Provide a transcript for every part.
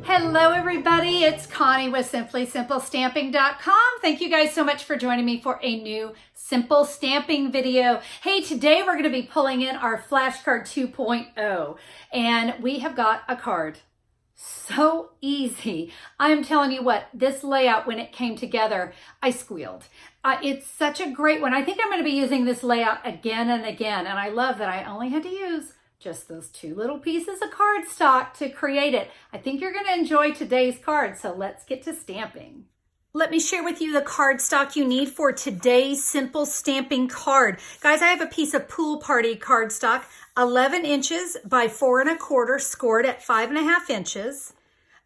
Hello everybody, it's Connie with SimplySimpleStamping.com. Thank you guys so much for joining me for a new simple stamping video. Hey, today we're going to be pulling in our flashcard 2.0 and we have got a card. So easy. I'm telling you what, this layout, when it came together, I squealed. It's such a great one. I think I'm going to be using this layout again and again, and I love that I only had to use just those two little pieces of cardstock to create it. I think you're going to enjoy today's card, so let's get to stamping. Let me share with you the cardstock you need for today's simple stamping card. Guys, I have a piece of Pool Party cardstock, 11 inches by 4 1/4, scored at 5.5 inches.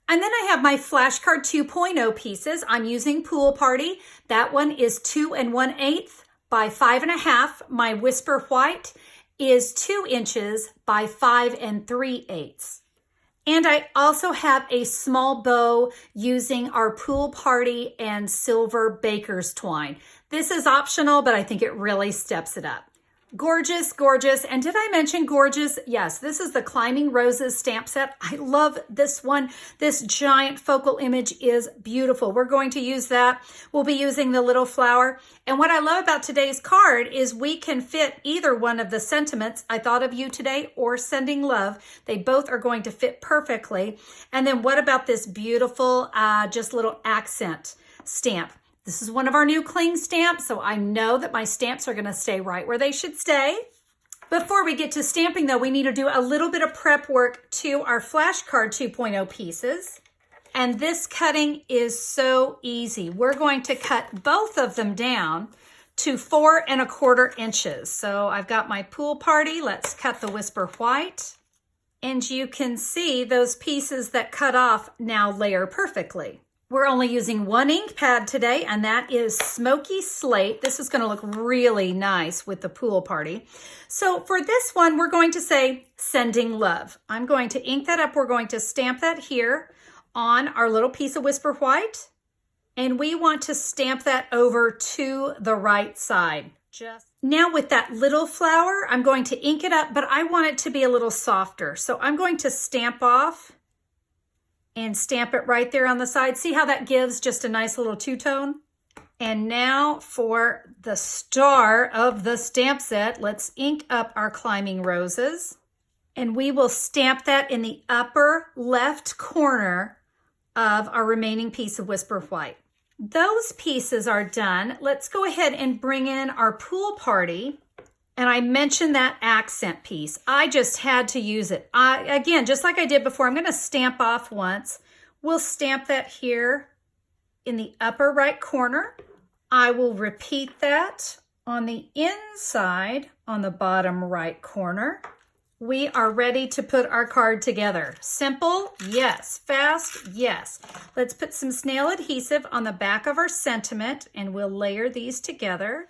And then I have my flashcard 2.0 pieces. I'm using Pool Party. That one is 2 1/8 by 5.5. My Whisper White is 2 inches by 5 3/8. And I also have a small bow using our Pool Party and silver baker's twine. This is optional, but I think it really steps it up. Gorgeous, gorgeous. And did I mention gorgeous? Yes, this is the Climbing Roses stamp set. I love this one. This giant focal image is beautiful. We're going to use that. We'll be using the little flower. And what I love about today's card is we can fit either one of the sentiments, I thought of you today, or sending love. They both are going to fit perfectly. And then what about this beautiful, just little accent stamp? This is one of our new cling stamps, so I know that my stamps are going to stay right where they should stay. Before we get to stamping, though, we need to do a little bit of prep work to our flashcard 2.0 pieces. And this cutting is so easy. We're going to cut both of them down to 4 1/4 inches. So I've got my Pool Party. Let's cut the Whisper White. And you can see those pieces that cut off now layer perfectly. We're only using one ink pad today, and that is Smoky Slate. This is going to look really nice with the Pool Party. So for this one, we're going to say Sending Love. I'm going to ink that up. We're going to stamp that here on our little piece of Whisper White, and we want to stamp that over to the right side. Now with that little flower, I'm going to ink it up, but I want it to be a little softer. So I'm going to stamp off and stamp it right there on the side. See how that gives just a nice little two-tone? And now for the star of the stamp set, let's ink up our Climbing Roses. And we will stamp that in the upper left corner of our remaining piece of Whisper White. Those pieces are done. Let's go ahead and bring in our Pool Party. And I mentioned that accent piece. I just had to use it. Again, just like I did before, I'm going to stamp off once. We'll stamp that here in the upper right corner. I will repeat that on the inside on the bottom right corner. We are ready to put our card together. Simple? Yes. Fast? Yes. Let's put some snail adhesive on the back of our sentiment and we'll layer these together.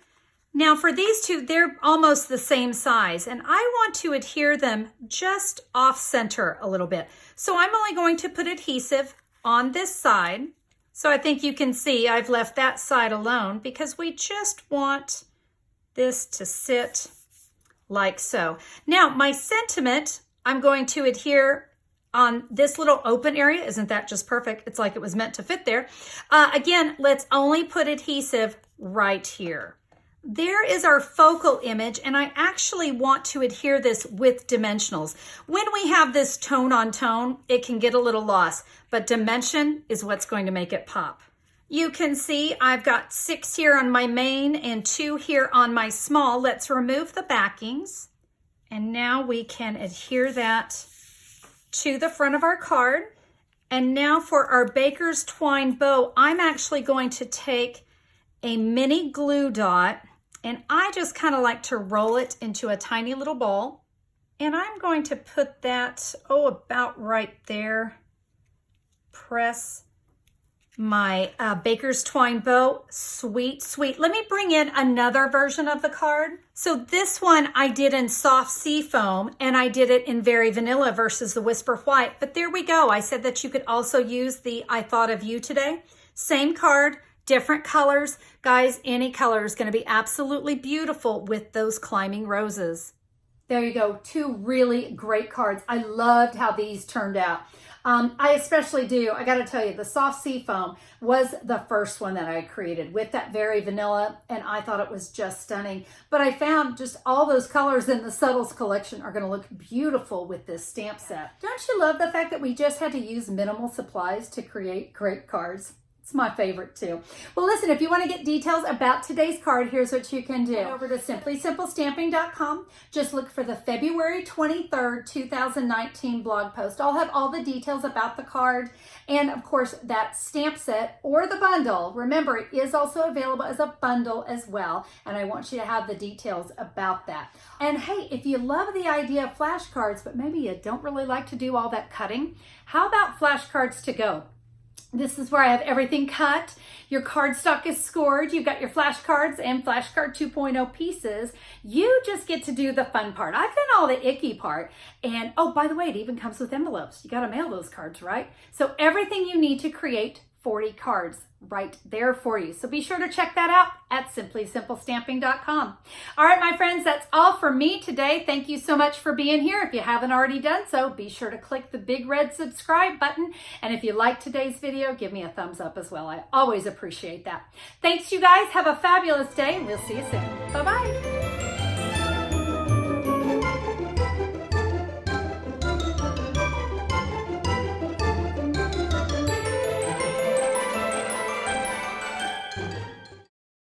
Now for these two, they're almost the same size, and I want to adhere them just off center a little bit. So I'm only going to put adhesive on this side. So I think you can see I've left that side alone because we just want this to sit like so. Now my sentiment, I'm going to adhere on this little open area. Isn't that just perfect? It's like it was meant to fit there. Again, let's only put adhesive right here. There is our focal image, and I actually want to adhere this with dimensionals. When we have this tone on tone, it can get a little lost, but dimension is what's going to make it pop. You can see I've got 6 here on my main and 2 here on my small. Let's remove the backings, and now we can adhere that to the front of our card. And now for our baker's twine bow, I'm actually going to take a mini glue dot, and I just kind of like to roll it into a tiny little ball. And I'm going to put that, about right there. Press my baker's twine bow. Sweet, sweet. Let me bring in another version of the card. So this one I did in soft sea foam, and I did it in very vanilla versus the Whisper White. But there we go. I said that you could also use the I Thought of You Today. Same card, different colors. Guys, any color is going to be absolutely beautiful with those climbing roses. There you go. 2 really great cards. I loved how these turned out. I especially do, I got to tell you, the soft sea foam was the first one that I created with that very vanilla, and I thought it was just stunning. But I found just all those colors in the Subtles collection are going to look beautiful with this stamp set. Don't you love the fact that we just had to use minimal supplies to create great cards? It's my favorite too. Well, listen, if you want to get details about today's card, here's what you can do. Head over to simplysimplestamping.com. Just look for the February 23rd, 2019 blog post. I'll have all the details about the card and, of course, that stamp set or the bundle. Remember, it is also available as a bundle as well, and I want you to have the details about that. And hey, if you love the idea of flashcards, but maybe you don't really like to do all that cutting, how about flashcards to go? This is where I have everything cut. Your cardstock is scored. You've got your flashcards and flashcard 2.0 pieces. You just get to do the fun part. I've done all the icky part. And oh, by the way, it even comes with envelopes. You got to mail those cards, right? So everything you need to create 40 cards right there for you. So be sure to check that out at simplysimplestamping.com. All right, my friends, that's all for me today. Thank you so much for being here. If you haven't already done so, be sure to click the big red subscribe button. And if you liked today's video, give me a thumbs up as well. I always appreciate that. Thanks, you guys. Have a fabulous day, and we'll see you soon. Bye-bye.